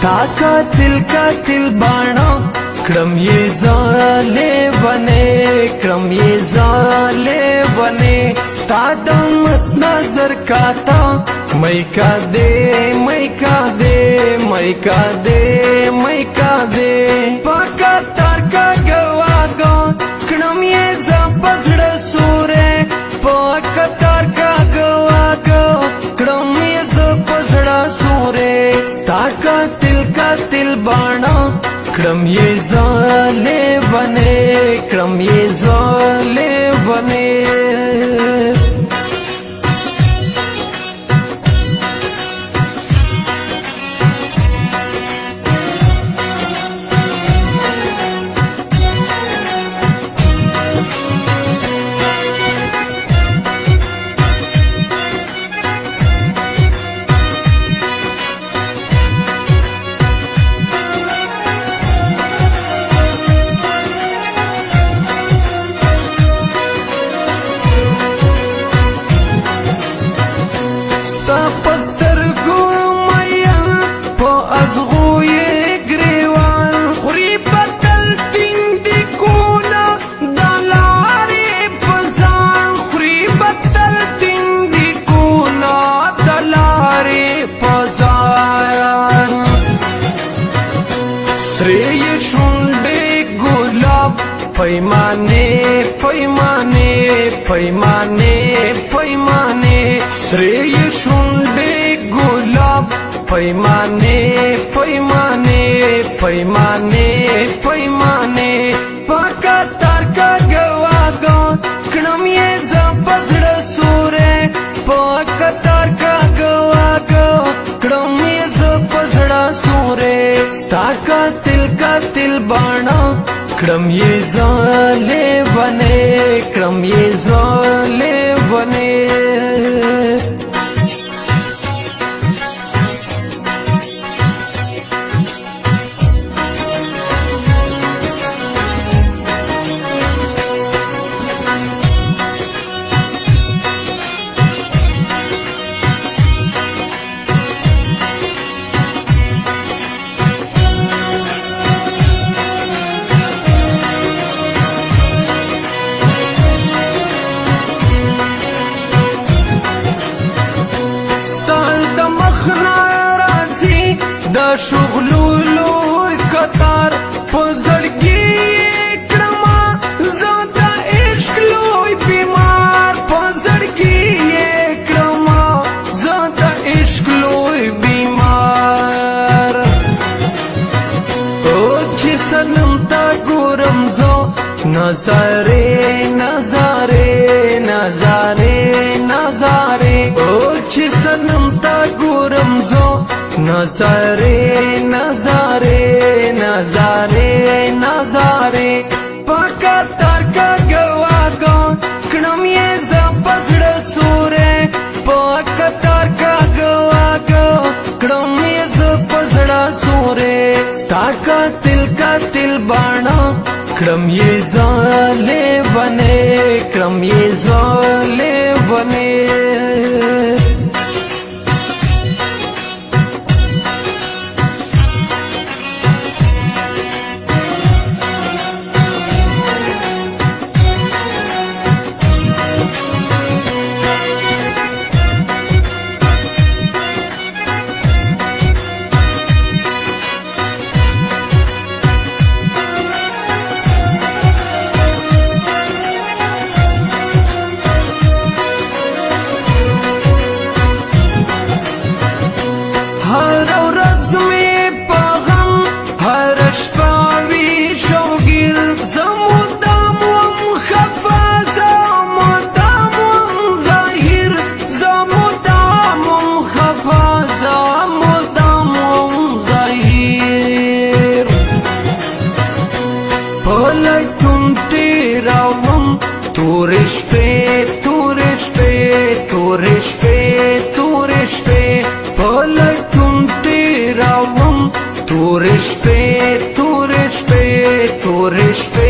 ستا قاتل باڼه کړم یې ظالمانې ستا د مست نظر کاته مې کا دې په قطار کا ګواګو کړم یې زه په زړه سورې په قطار کا ګواګو کړم یې زه په زړه سورې ستا قاتل باڼه کړم یې ظالمانې ستا پسترګو میا په ازغو یې ګریوان خوري بدل تندکونه د لارې په ځان خوري بدل تندکونه د لارې په ځان سرې شونډې ګلاب پیمانې سرې شونډې ګلاب پیمانې په قطار کا ګواګو کړم یې زه په زړه سورې په قطار کا ګواګو کړم یې زه په زړه سورې ستا قاتل باڼه کړم یې ظالمانې د شغلو لوی قطار په زړګي کړما زه د عشق لوی بیمار په زړګي کړما زه د عشق لوی بیمار او چې سنم تا ګورم زه نظارې او چې سنم تا ګورم زه نظارې په قطار کا ګواګو کړم یې زه په زړه سورې په قطار کا ګواګو کړم یې زه په زړه سورې ستا قاتل باڼه کړم یې ظالمانې هر ورځ مې په غم هر شپه وي شوګیر زه مدام وم خفه زه مدام وم ظاهر زه مدام وم خفه زه مدام وم ظاهر په لټون تېروم تورې شپې په لټون تېروم تورې شپې